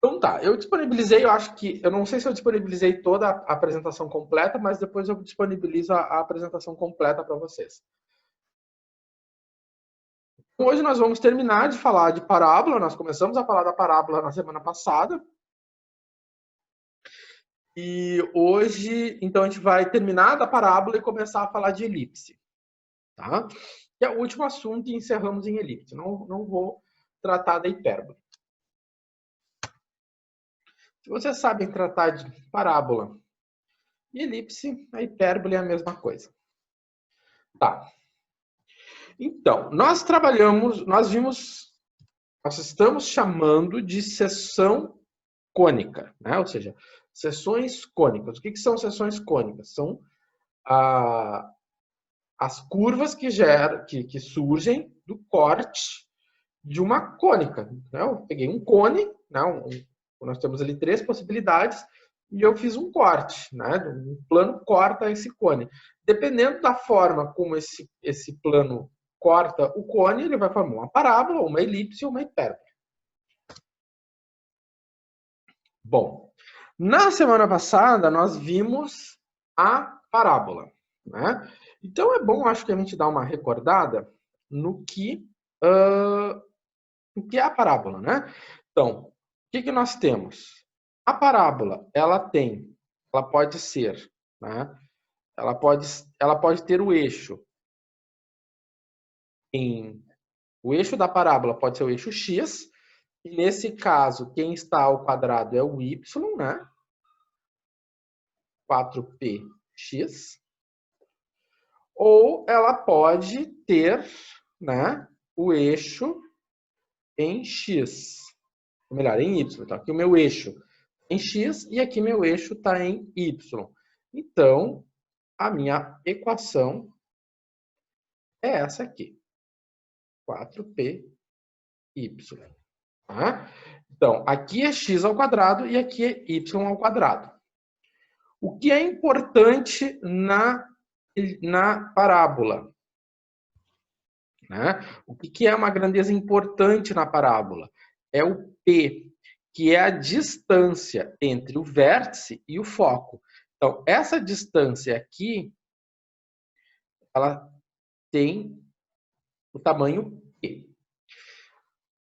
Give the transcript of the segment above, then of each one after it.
Então tá, eu disponibilizei, eu não sei se eu disponibilizei toda a apresentação completa, mas depois eu disponibilizo a apresentação completa para vocês. Hoje nós vamos terminar de falar de parábola, nós começamos a falar da parábola na semana passada. E hoje, então, a gente vai terminar da parábola e começar a falar de elipse. Tá? Que é o último assunto e encerramos em elipse. Não vou tratar da hipérbole. Se vocês sabem tratar de parábola e elipse, a hipérbole é a mesma coisa. Tá. Então, nós estamos chamando de seção cônica, né? Ou seja, seções cônicas. O que são seções cônicas? São as curvas que surgem do corte de uma cônica. Né? Eu peguei um cone, né? Nós temos ali 3 possibilidades, e eu fiz um corte. Né? Um plano corta esse cone. Dependendo da forma como esse plano corta o cone, ele vai formar uma parábola, uma elipse ou uma hipérbole. Bom, na semana passada nós vimos a parábola. Né? Então é bom, acho que a gente dar uma recordada no que é a parábola. Né? Então, o que nós temos? A parábola, ela pode ser, né? ela pode ter o eixo o eixo da parábola pode ser o eixo x, e nesse caso, quem está ao quadrado é o y, né? 4px. Ou ela pode ter, né, o eixo em x. Ou melhor, em y. Então, aqui o meu eixo em x e aqui meu eixo está em y. Então, a minha equação é essa aqui. 4py. Tá? Então, aqui é x ao quadrado e aqui é y ao quadrado. O que é importante na parábola? Né? O que é uma grandeza importante na parábola? É o P, que é a distância entre o vértice e o foco. Então, essa distância aqui, ela tem o tamanho P.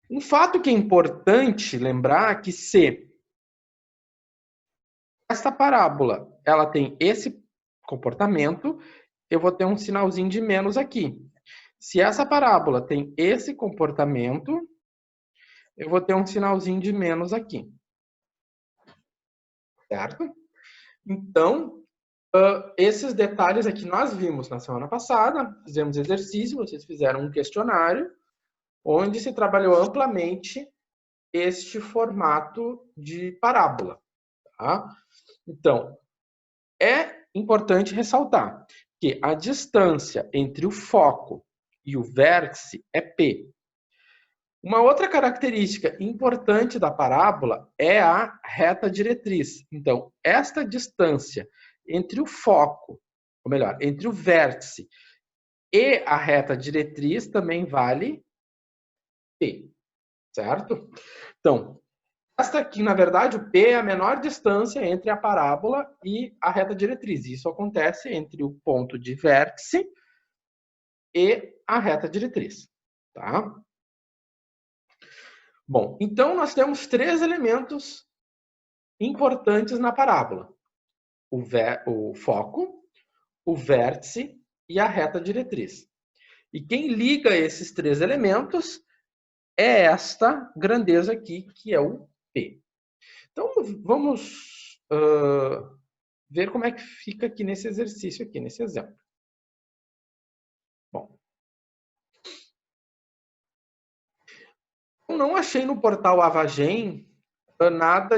Um fato que é importante lembrar é que se essa parábola ela tem esse comportamento, eu vou ter um sinalzinho de menos aqui. Se essa parábola tem esse comportamento, eu vou ter um sinalzinho de menos aqui. Certo? Então, esses detalhes aqui nós vimos na semana passada, fizemos exercício, vocês fizeram um questionário, onde se trabalhou amplamente este formato de parábola. Tá? Então, é importante ressaltar que a distância entre o foco e o vértice é P. Uma outra característica importante da parábola é a reta diretriz. Então, esta distância entre o foco, ou melhor, entre o vértice e a reta diretriz também vale P, certo? Então, esta aqui, na verdade, o P é a menor distância entre a parábola e a reta diretriz. Isso acontece entre o ponto de vértice e a reta diretriz, tá? Bom, então nós temos 3 elementos importantes na parábola: o foco, o vértice e a reta diretriz. E quem liga esses 3 elementos é esta grandeza aqui, que é o P. Então, vamos ver como é que fica aqui nesse exercício, aqui nesse exemplo. Bom, eu não achei no portal Avagem nada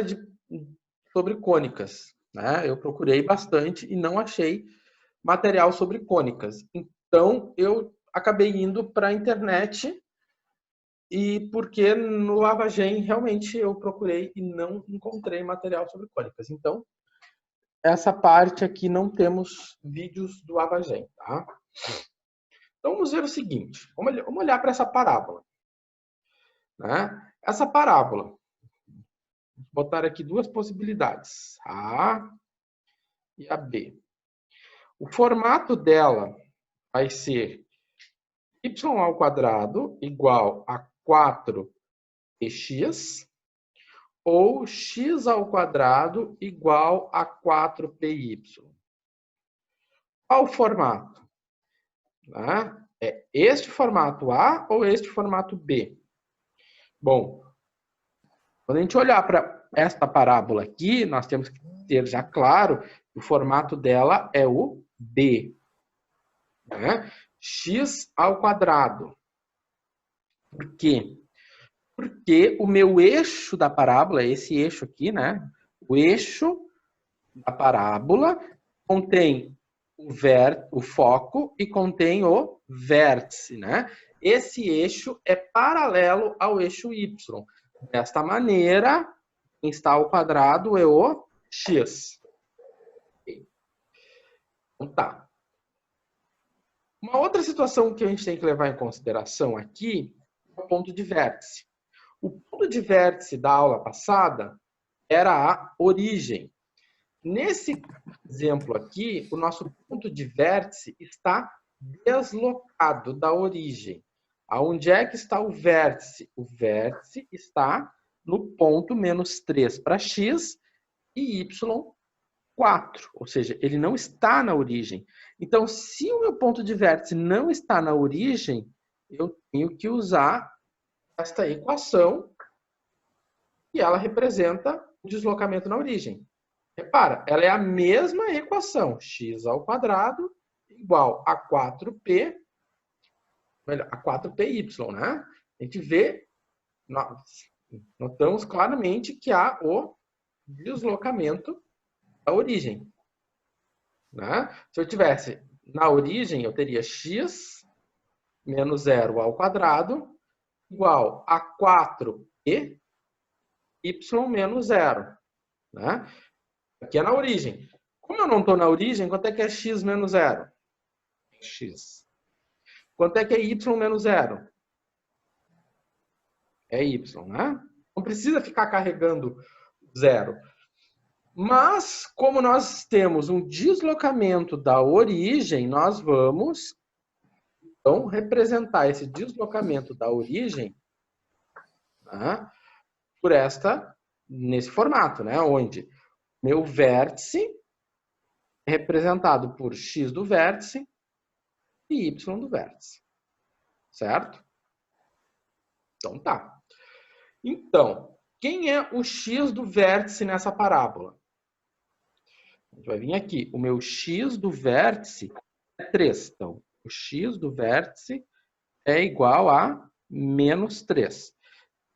sobre cônicas. Né? Eu procurei bastante e não achei material sobre cônicas. Então, eu acabei indo para a internet, e porque no Avagem realmente eu procurei e não encontrei material sobre cônicas. Então, essa parte aqui não temos vídeos do Avagem. Tá? Então, vamos ver o seguinte. Vamos olhar para essa parábola. Né? Essa parábola, botar aqui duas possibilidades, a A e a B. O formato dela vai ser y² igual a 4px ou x² igual a 4py. Qual o formato? É este formato A ou este formato B? Bom, quando a gente olhar para esta parábola aqui, nós temos que ter já claro que o formato dela é o B. x². Por quê? Porque o meu eixo da parábola, esse eixo aqui, né? O eixo da parábola contém o foco e contém o vértice, né? Esse eixo é paralelo ao eixo y. Desta maneira, quem está ao quadrado é o x. Então tá. Uma outra situação que a gente tem que levar em consideração aqui é o ponto de vértice. O ponto de vértice da aula passada era a origem. Nesse exemplo aqui, o nosso ponto de vértice está deslocado da origem. Aonde é que está o vértice? O vértice está no ponto -3 para x e y4. Ou seja, ele não está na origem. Então, se o meu ponto de vértice não está na origem, eu tenho que usar esta equação e ela representa o deslocamento na origem. Repara, ela é a mesma equação, x² igual a 4p, a 4py, né? A gente vê, notamos claramente que há o deslocamento da origem. Né? Se eu tivesse na origem, eu teria x menos 0² igual a 4p y menos 0. Né? Aqui é na origem. Como eu não estou na origem, quanto é que é x menos 0? X. Quanto é que é y menos 0? É y, né? Não precisa ficar carregando 0. Mas, como nós temos um deslocamento da origem, nós vamos, então, representar esse deslocamento da origem, né, nesse formato, né, onde meu vértice é representado por x do vértice e y do vértice. Certo? Então tá. Então, quem é o x do vértice nessa parábola? A gente vai vir aqui. O meu x do vértice é 3. Então, o x do vértice é igual a menos 3.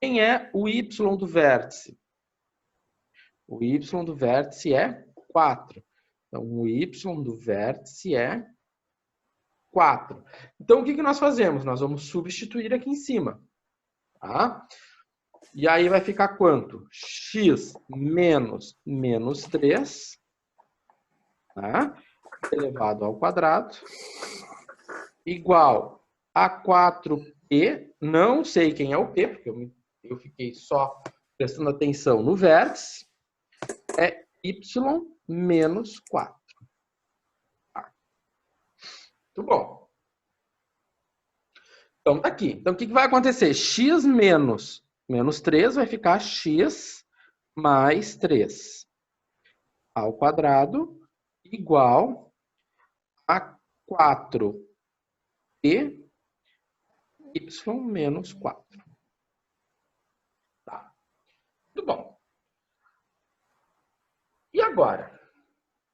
Quem é o y do vértice? O y do vértice é 4. Então, o y do vértice é 4. Então, o que nós fazemos? Nós vamos substituir aqui em cima. Tá? E aí vai ficar quanto? X menos menos 3, tá? Elevado ao quadrado, igual a 4p, não sei quem é o p, porque eu fiquei só prestando atenção no vértice, é y menos 4. Tá. Muito bom. Então, tá aqui. Então, o que vai acontecer? X menos 3 vai ficar x mais 3 ao quadrado igual a 4p y menos 4. Tá. Muito bom. E agora?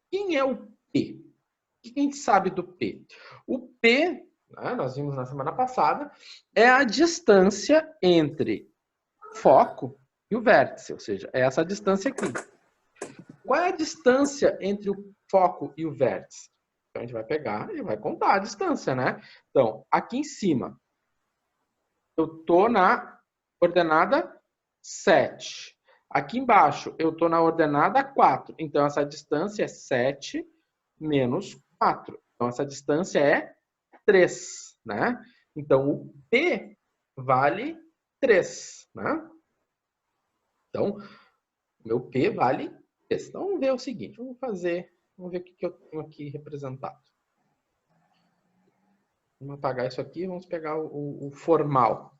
Quem é o P? O que a gente sabe do P? O P, né, nós vimos na semana passada, é a distância entre o foco e o vértice, ou seja, é essa distância aqui. Qual é a distância entre o foco e o vértice? Então, a gente vai pegar e vai contar a distância, né? Então, aqui em cima, eu estou na ordenada 7. Aqui embaixo, eu estou na ordenada 4. Então, essa distância é 7 menos 4. Então, essa distância é 3, né? Então, o P vale 3, né? Então, Meu P vale 3. Então, vamos ver o seguinte. Vamos ver o que eu tenho aqui representado. Vamos apagar isso aqui. Vamos pegar o formal.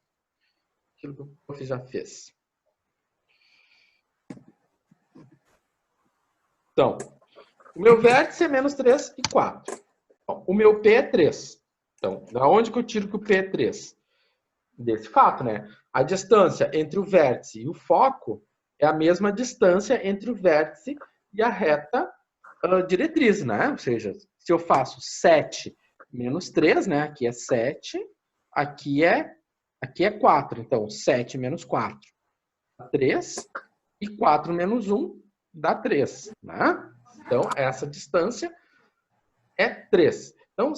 Aquilo que você já fez. Então, o meu vértice é menos 3 e 4. Bom, o meu P é 3. Então, da onde que eu tiro que o P é 3? Desse fato, né? A distância entre o vértice e o foco é a mesma distância entre o vértice e a reta diretriz, né? Ou seja, se eu faço 7 menos 3, né? Aqui é 7, aqui é 4. Então, 7 menos 4 dá 3 e 4 menos 1 dá 3, né? Então, essa distância é 3. Então,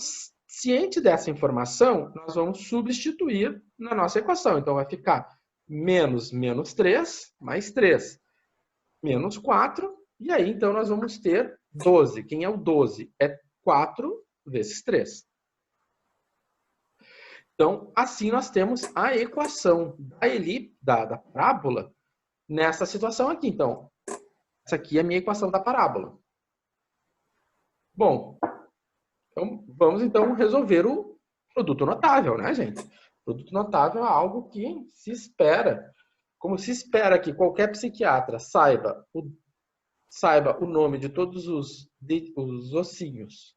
ciente dessa informação, nós vamos substituir na nossa equação. Então, vai ficar menos 3, mais 3, menos 4. E aí, então, nós vamos ter 12. Quem é o 12? É 4 vezes 3. Então, assim nós temos a equação da parábola nessa situação aqui. Então, essa aqui é a minha equação da parábola. Bom, então, vamos então resolver o produto notável, né, gente? O produto notável é algo que se espera. Como se espera que qualquer psiquiatra saiba o nome de todos os ossinhos,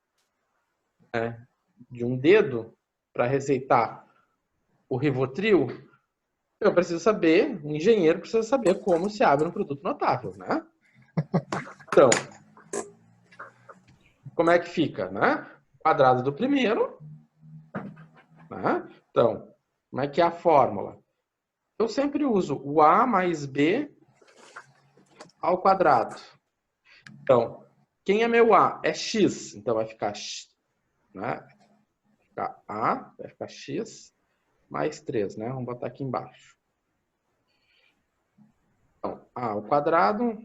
né, de um dedo para receitar o Rivotril, eu preciso saber, um engenheiro precisa saber como se abre um produto notável, né? Então, como é que fica, né? Quadrado do primeiro, né? Então, como é que é a fórmula? Eu sempre uso o A mais B ao quadrado. Então, quem é meu A? É X. Então, vai ficar X, né? Vai ficar A, vai ficar X mais 3, né? Vamos botar aqui embaixo. Então, A ao quadrado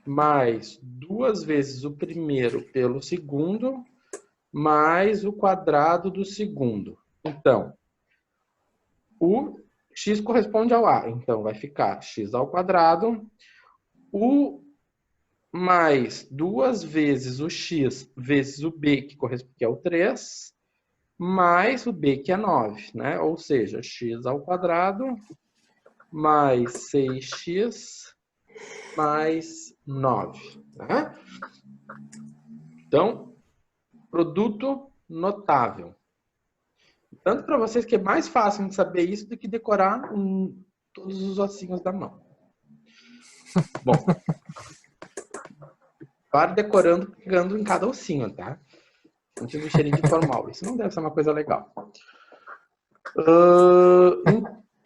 mais 2 vezes o primeiro pelo segundo mais o quadrado do segundo. Então, o x corresponde ao A. Então, vai ficar x ao quadrado. O mais 2 vezes o x vezes o b, que é o 3, mais o b, que é 9. Né? Ou seja, x ao quadrado mais 6x mais 9. Né? Então, produto notável. Tanto para vocês que é mais fácil de saber isso do que decorar todos os ossinhos da mão. Bom, claro, decorando, pegando em cada ossinho, tá? Antes do cheirinho de formal. Isso não deve ser uma coisa legal.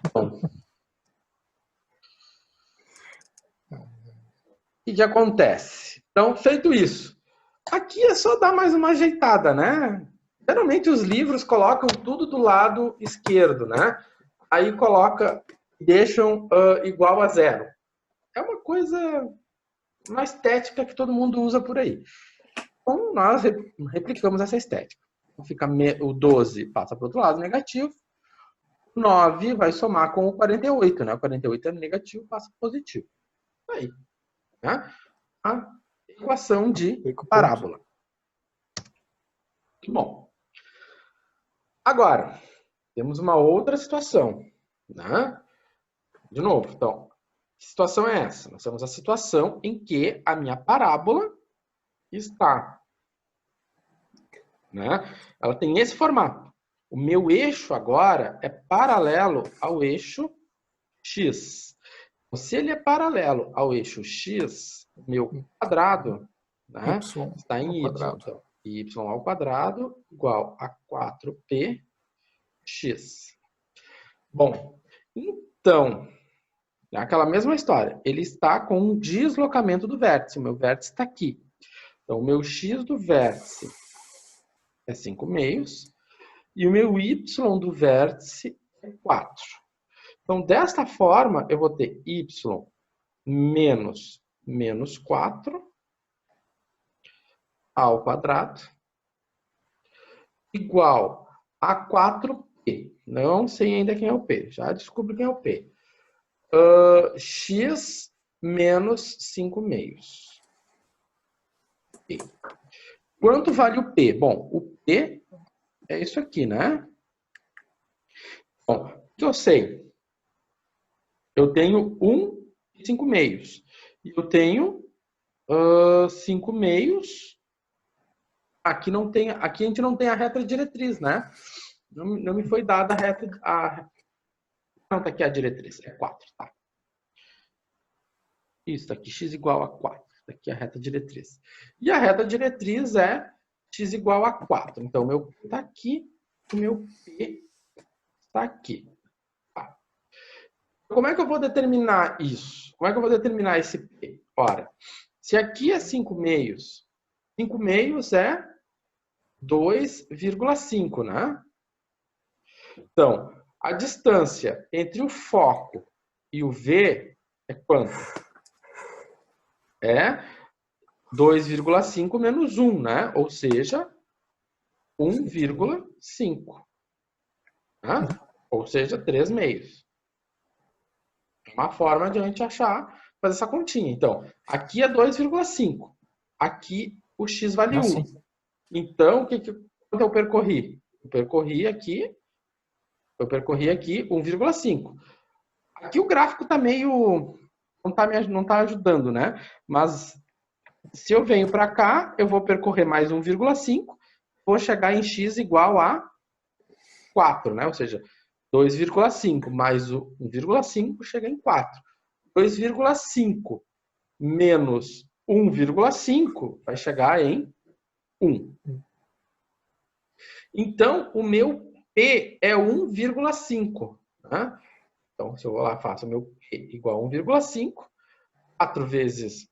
Então, o que acontece? Então, feito isso, aqui é só dar mais uma ajeitada, né? Geralmente os livros colocam tudo do lado esquerdo, né? Aí deixam igual a 0. É uma coisa, uma estética que todo mundo usa por aí. Então, nós replicamos essa estética. Então, fica o 12 passa para o outro lado, negativo. 9 vai somar com o 48, né? O 48 é negativo, passa positivo. Aí, né? A equação de parábola. Bom, agora, temos uma outra situação, né? De novo, então, que situação é essa? Nós temos a situação em que a minha parábola está, né? Ela tem esse formato. O meu eixo agora é paralelo ao eixo X. Se ele é paralelo ao eixo X, o meu quadrado, né, está em Y. Então, y ao quadrado igual a 4px. Bom, então, é aquela mesma história. Ele está com um deslocamento do vértice. O meu vértice está aqui. Então, o meu x do vértice é 5/2 e o meu y do vértice é 4. Então, desta forma, eu vou ter y menos 4 ao quadrado igual a 4p. Não sei ainda quem é o p. Já descubro quem é o p. X menos 5/2. Quanto vale o P? Bom, o P é isso aqui, né? Bom, o que eu sei? Eu tenho 1 e 5/2. E eu tenho 5/2. Aqui a gente não tem a reta diretriz, né? Não me foi dada a reta. Não, tá aqui a diretriz. É 4, tá? Isso, aqui x igual a 4. Aqui é a reta diretriz. E a reta diretriz é x igual a 4. Então, o meu P está aqui, o meu P está aqui. Tá. Como é que eu vou determinar isso? Como é que eu vou determinar esse P? Ora, se aqui é 5/2, 5/2 é 2,5, né? Então, a distância entre o foco e o V é quanto? É 2,5 menos 1, né? Ou seja, 1,5. Né? Ou seja, 3/2. Uma forma de a gente fazer essa continha. Então, aqui é 2,5. Aqui o x vale 1. Então, quanto eu percorri? Eu percorri aqui 1,5. Aqui o gráfico está meio... não tá ajudando, né? Mas se eu venho para cá, eu vou percorrer mais 1,5, vou chegar em x igual a 4, né? Ou seja, 2,5 mais o 1,5 chega em 4. 2,5 menos 1,5 vai chegar em 1. Então, o meu P é 1,5. Né? Então, se eu vou lá e faço o meu P igual a 1,5, 4 vezes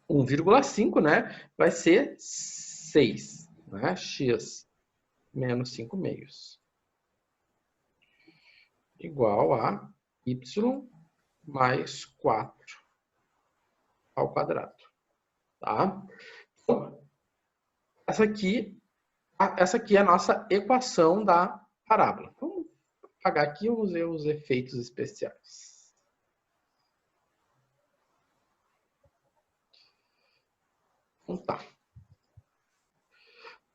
1,5, né? Vai ser 6. Né? X menos 5/2. Igual a y mais 4 ao quadrado. Tá? Então, essa aqui é a nossa equação da parábola. Vamos apagar aqui e usei os efeitos especiais. Então tá.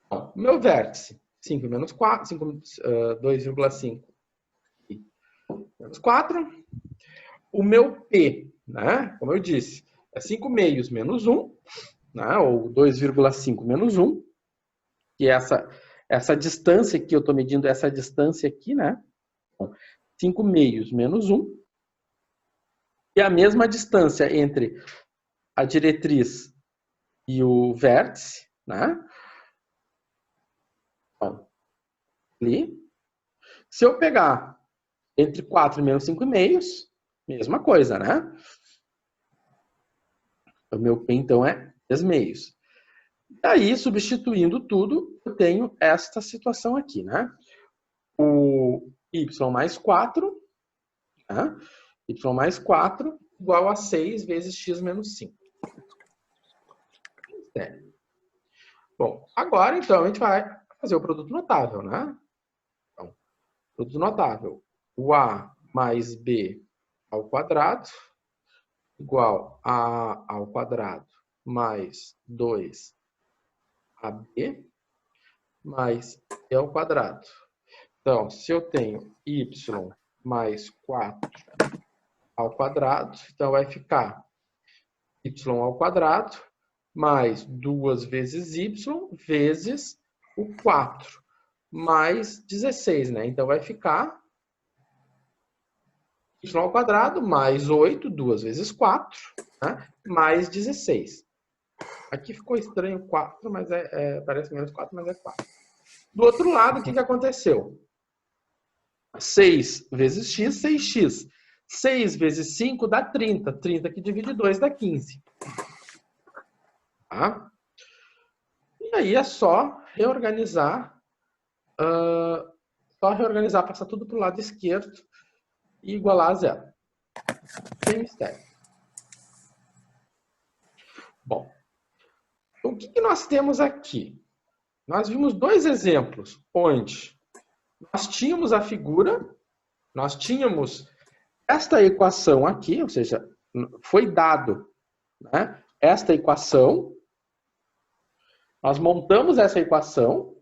Bom, meu vértice, 5 menos 4, 2,5 menos 4. O meu P, né, como eu disse, é 5/2 menos 1, né, ou 2,5 menos 1, que é essa distância que eu estou medindo, essa distância aqui, né? 5/2 menos 1. E a mesma distância entre a diretriz e o vértice, né? Então, ali. Se eu pegar entre 4 e menos 5/2, mesma coisa, né? O meu P, então, é 3/2. Daí, substituindo tudo, eu tenho esta situação aqui, né? O y mais 4, né? Y mais 4 igual a 6 vezes x menos 5. Bom, agora, então, a gente vai fazer o produto notável, né? Então, produto notável. O A mais B ao quadrado igual a A ao quadrado mais 2AB mais B ao quadrado. Então, se eu tenho y mais 4 ao quadrado, então vai ficar y ao quadrado mais 2 vezes y vezes o 4 mais 16, né? Então vai ficar y ao quadrado mais 8, 2 vezes 4, né? Mais 16. Aqui ficou estranho 4, mas parece menos 4, mas é 4. Do outro lado, o que aconteceu? 6 vezes x, 6x. 6 vezes 5 dá 30. 30 que divide 2 dá 15. Tá? E aí é só reorganizar. Passar tudo para o lado esquerdo e igualar a zero. Sem mistério. Bom, o que nós temos aqui? Nós vimos dois exemplos onde nós tínhamos a figura, nós tínhamos esta equação aqui, ou seja, foi dado, né, esta equação, nós montamos essa equação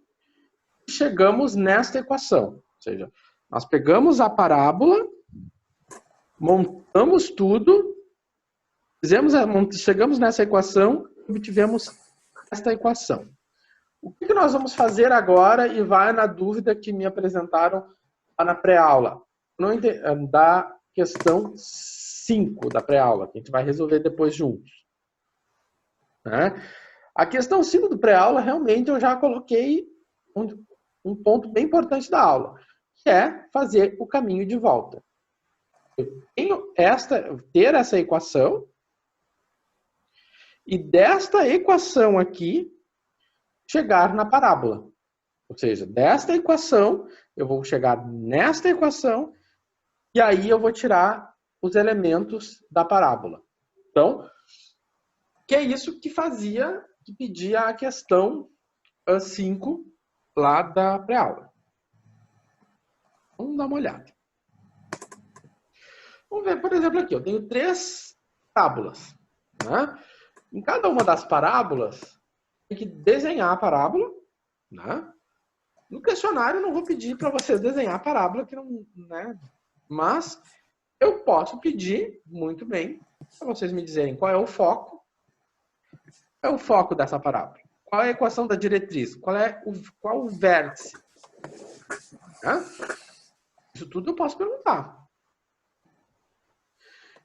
e chegamos nesta equação. Ou seja, nós pegamos a parábola, montamos tudo, chegamos nessa equação e obtivemos esta equação. O que nós vamos fazer agora, e vai na dúvida que me apresentaram lá na pré-aula, da questão 5 da pré-aula, que a gente vai resolver depois juntos. Né? A questão 5 do pré-aula, realmente, eu já coloquei um ponto bem importante da aula, que é fazer o caminho de volta. Eu tenho ter essa equação, e desta equação aqui, chegar na parábola. Ou seja, desta equação, eu vou chegar nesta equação, e aí eu vou tirar os elementos da parábola. Então, que é isso que pedia a questão 5 lá da pré-aula. Vamos dar uma olhada. Vamos ver, por exemplo, aqui. Eu tenho 3 parábolas. Né? Em cada uma das parábolas, tem que desenhar a parábola. Né? No questionário, eu não vou pedir para vocês desenhar a parábola, que não, né? Mas eu posso pedir, muito bem, para vocês me dizerem qual é o foco. Qual é o foco dessa parábola? Qual é a equação da diretriz? Qual o vértice? Né? Isso tudo eu posso perguntar.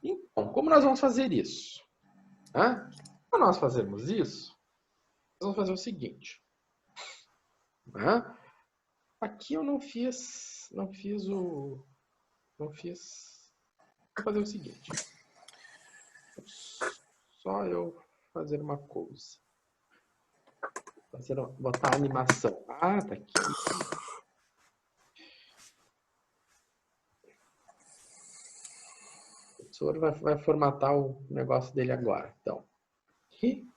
Então, como nós vamos fazer isso? Né? Para nós fazermos isso, nós vamos fazer o seguinte. Né? Aqui eu não fiz. Vou fazer o seguinte. Só eu fazer uma coisa. Botar a animação. Ah, tá aqui. O professor vai formatar o negócio dele agora. Então, aqui.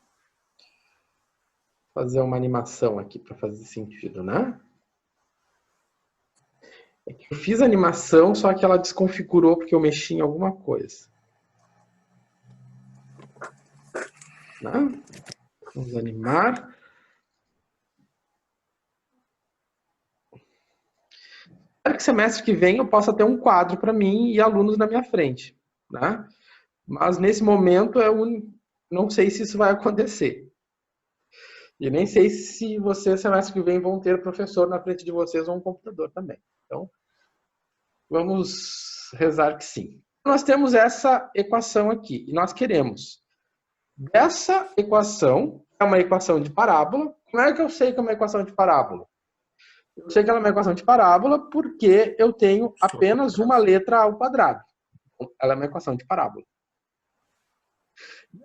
Fazer uma animação aqui para fazer sentido, né? É que eu fiz a animação, só que ela desconfigurou porque eu mexi em alguma coisa. Né? Vamos animar. Espero que semestre que vem eu possa ter um quadro para mim e alunos na minha frente. Né? Mas nesse momento eu não sei se isso vai acontecer. E nem sei se vocês, semestre que vem, vão ter professor na frente de vocês ou um computador também. Então, vamos rezar que sim. Nós temos essa equação aqui. E nós queremos dessa equação, é uma equação de parábola. Como é que eu sei que é uma equação de parábola? Eu sei que ela é uma equação de parábola porque eu tenho apenas uma letra ao quadrado. Ela é uma equação de parábola.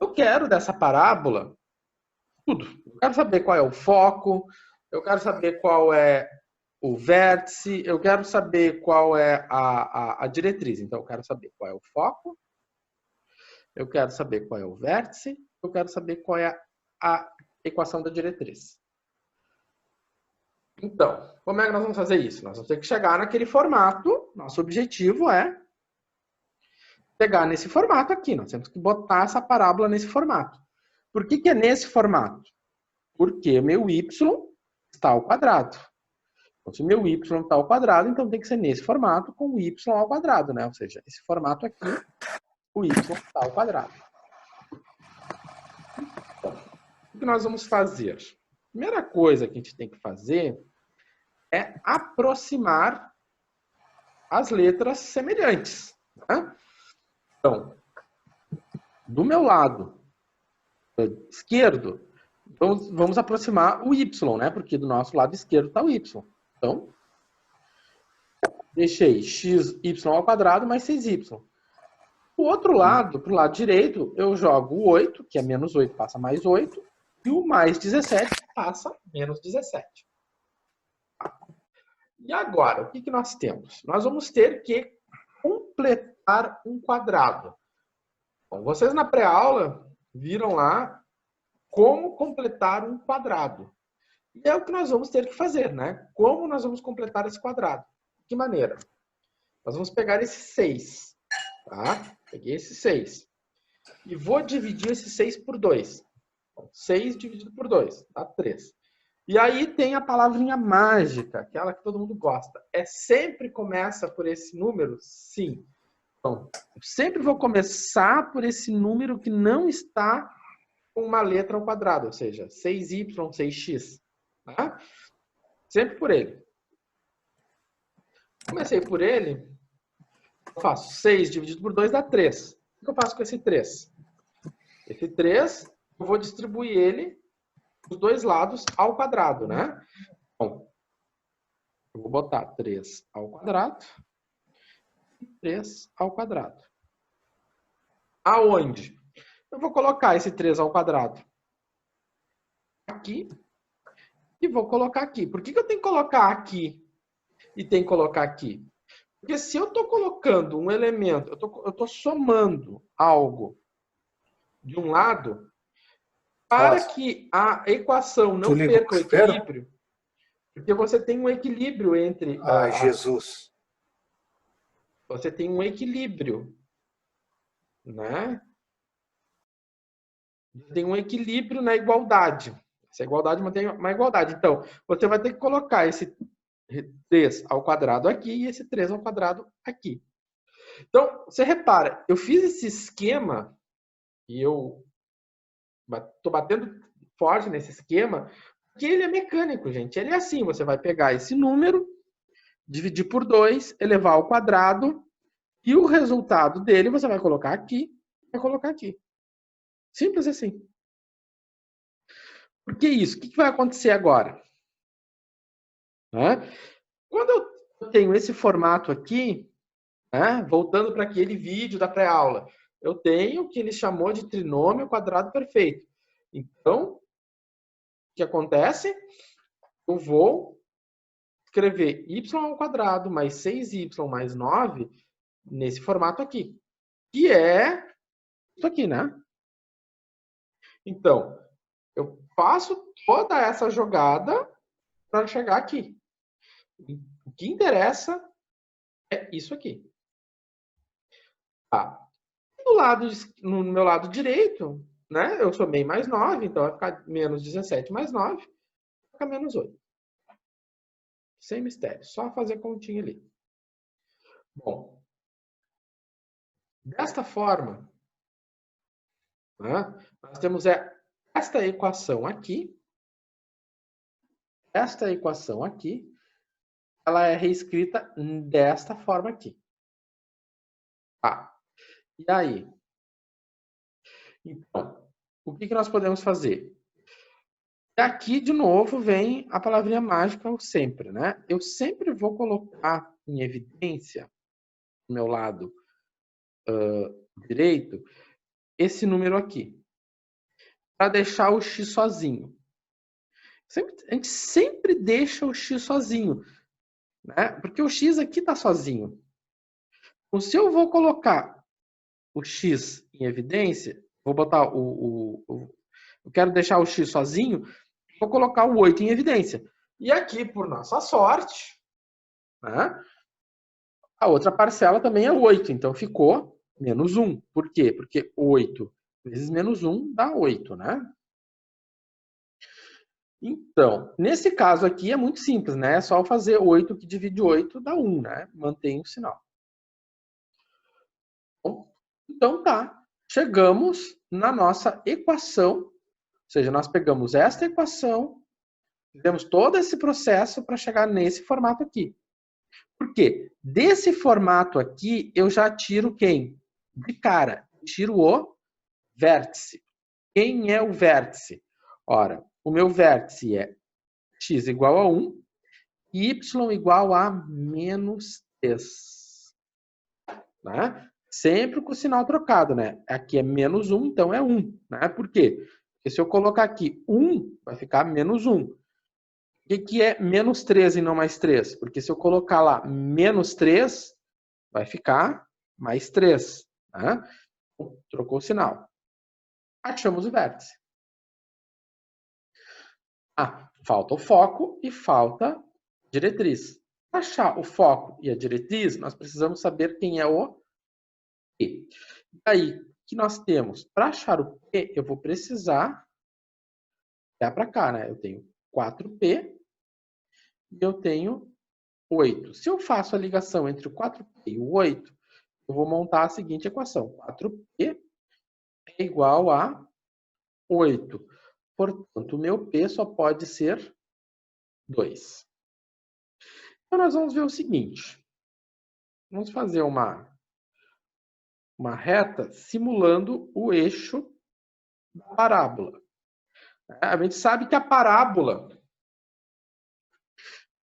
Eu quero dessa parábola tudo. Eu quero saber qual é o foco, eu quero saber qual é o vértice, eu quero saber qual é a diretriz. Então, eu quero saber qual é o foco, eu quero saber qual é o vértice, eu quero saber qual é a equação da diretriz. Então, como é que nós vamos fazer isso? Nós vamos ter que chegar naquele formato. Nosso objetivo é chegar nesse formato aqui. Nós temos que botar essa parábola nesse formato. Por que é nesse formato? Porque meu y está ao quadrado. Então, se meu y está ao quadrado, então tem que ser nesse formato com o y ao quadrado, né? Ou seja, esse formato aqui, o y está ao quadrado. Então, o que nós vamos fazer? A primeira coisa que a gente tem que fazer é aproximar as letras semelhantes. Né? Então, do meu lado esquerdo, vamos aproximar o y, né? Porque do nosso lado esquerdo está o y. Então, deixei xy ao quadrado mais 6y. Do outro lado, para o lado direito, eu jogo o 8, que é menos 8 passa mais 8, e o mais 17 passa menos 17. E agora, o que nós temos? Nós vamos ter que completar um quadrado. Bom, vocês na pré-aula viram lá como completar um quadrado. E é o que nós vamos ter que fazer, né? Como nós vamos completar esse quadrado? De que maneira? Nós vamos pegar esse 6, tá? Peguei esse 6. e vou dividir esse 6 por 2. 6 dividido por 2, dá 3. E aí tem a palavrinha mágica, aquela que todo mundo gosta. Sempre começa por esse número? Sim. Então, eu sempre vou começar por esse número que não está com uma letra ao quadrado, ou seja, 6y, 6x. Tá? Sempre por ele. Comecei por ele, eu faço 6 dividido por 2 dá 3. O que eu faço com esse 3? Esse 3, eu vou distribuir ele dos dois lados ao quadrado, né? Bom, eu vou botar 3 ao quadrado e 3 ao quadrado. Aonde? Eu vou colocar esse 3 ao quadrado aqui e vou colocar aqui. Por que eu tenho que colocar aqui e tenho que colocar aqui? Porque se eu estou colocando um elemento, eu estou somando algo de um lado, para que a equação não perca o equilíbrio, porque você tem um equilíbrio entre... Jesus. Você tem um equilíbrio, né? Tem um equilíbrio na igualdade. Essa igualdade mantém uma igualdade. Então, você vai ter que colocar esse 3 ao quadrado aqui e esse 3 ao quadrado aqui. Então, você repara, eu fiz esse esquema e eu estou batendo forte nesse esquema porque ele é mecânico, gente. Ele é assim, você vai pegar esse número, dividir por 2, elevar ao quadrado e o resultado dele você vai colocar aqui e vai colocar aqui. Simples assim. Por que isso? O que vai acontecer agora? Quando eu tenho esse formato aqui, voltando para aquele vídeo da pré-aula, eu tenho o que ele chamou de trinômio quadrado perfeito. Então, o que acontece? Eu vou escrever y ao quadrado mais 6y mais 9 nesse formato aqui, que é isso aqui, né? Então, eu faço toda essa jogada para chegar aqui. O que interessa é isso aqui. Tá. No meu lado direito, né, eu somei mais 9, então vai ficar menos 17 mais 9, vai ficar menos 8. Sem mistério, só fazer continha ali. Bom, desta forma, né, nós temos esta equação aqui, ela é reescrita desta forma aqui. Tá. E aí? Então, o que nós podemos fazer? Aqui, de novo, vem a palavrinha mágica, o sempre, né? Eu sempre vou colocar em evidência, do meu lado direito, esse número aqui, para deixar o x sozinho. A gente sempre deixa o x sozinho, né? Porque o x aqui está sozinho. Então, se eu vou colocar o x em evidência, vou botar eu quero deixar o x sozinho, vou colocar o 8 em evidência. E aqui, por nossa sorte, né, a outra parcela também é 8, então ficou menos 1. Por quê? Porque 8 vezes menos 1 dá 8, né? Então, nesse caso aqui é muito simples, né? É só fazer 8 que divide 8 dá 1, né? Mantém o sinal. Bom, então tá. Chegamos na nossa equação, ou seja, nós pegamos esta equação, fizemos todo esse processo para chegar nesse formato aqui. Por quê? Desse formato aqui, eu já tiro quem? De cara, tiro o vértice. Quem é o vértice? Ora, o meu vértice é x igual a 1 e y igual a menos 3. Né? Sempre com o sinal trocado, né? Aqui é menos 1, então é 1. Né? Por quê? Porque se eu colocar aqui 1, vai ficar menos 1. O que é menos 3 e não mais 3? Porque se eu colocar lá menos 3, vai ficar mais 3. Né? Trocou o sinal. Achamos o vértice. Falta o foco e falta a diretriz. Para achar o foco e a diretriz, nós precisamos saber quem é o E. E aí, que nós temos? Para achar o P, eu vou precisar olhar para cá, né? Eu tenho 4P e eu tenho 8. Se eu faço a ligação entre o 4P e o 8, eu vou montar a seguinte equação. 4P é igual a 8. Portanto, o meu P só pode ser 2. Então, nós vamos ver o seguinte. Vamos fazer uma reta simulando o eixo da parábola. A gente sabe que a parábola,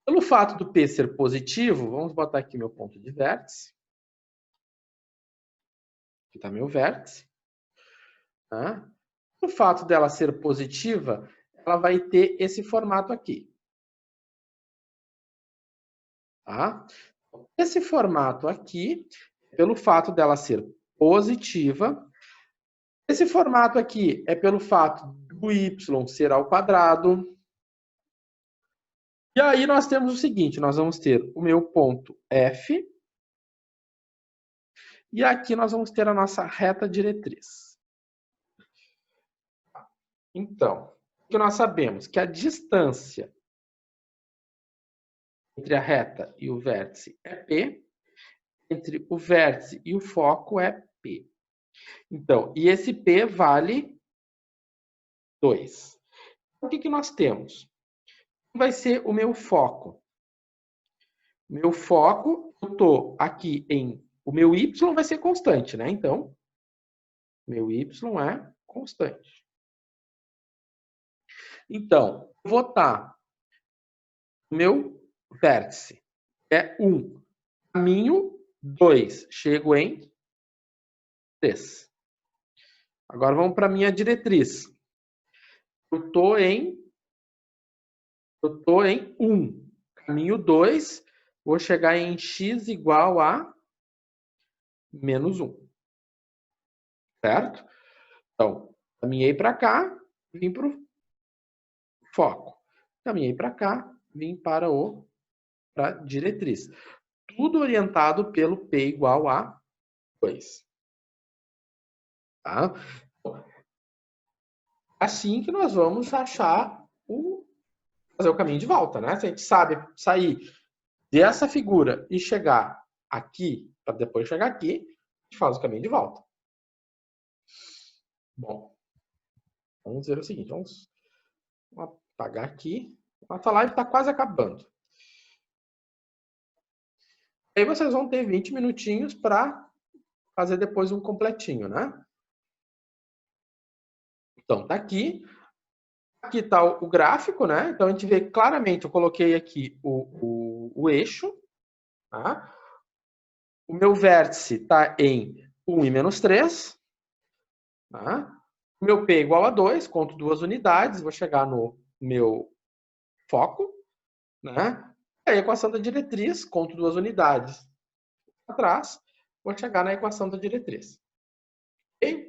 pelo fato do P ser positivo, vamos botar aqui meu ponto de vértice. Aqui está meu vértice. Tá? Pelo fato dela ser positiva, ela vai ter esse formato aqui. Tá? Esse formato aqui, pelo fato dela ser positiva, esse formato aqui é pelo fato do y ser ao quadrado. E aí nós temos o seguinte, nós vamos ter o meu ponto F, e aqui nós vamos ter a nossa reta diretriz. Então, o que nós sabemos? Que a distância entre a reta e o vértice é P, entre o vértice e o foco é P. Então, e esse P vale 2. O que nós temos? Vai ser o meu foco. Meu foco, eu estou aqui em... O meu y vai ser constante, né? Então, meu y é constante. Então, eu vou estar... Meu vértice é 1. Caminho 2. Chego em 3. Agora vamos para a minha diretriz. Eu estou em 1. Caminho 2. Vou chegar em x igual a menos 1. Certo? Então, caminhei para cá, vim para o foco. Caminhei para cá, vim para a diretriz. Tudo orientado pelo P igual a 2. Tá? Assim que nós vamos achar fazer o caminho de volta, né? Se a gente sabe sair dessa figura e chegar aqui, para depois chegar aqui, a gente faz o caminho de volta. Bom, vamos ver o seguinte, vamos apagar aqui. Nossa live está quase acabando. Aí vocês vão ter 20 minutinhos para fazer depois um completinho, né? Então, tá aqui. Aqui está o gráfico, né? Então, a gente vê claramente, eu coloquei aqui o eixo. Tá? O meu vértice está em 1 e menos 3. Tá? O meu P é igual a 2, conto 2 unidades, vou chegar no meu foco. Né? A equação da diretriz, conto 2 unidades atrás, vou chegar na equação da diretriz. Ok?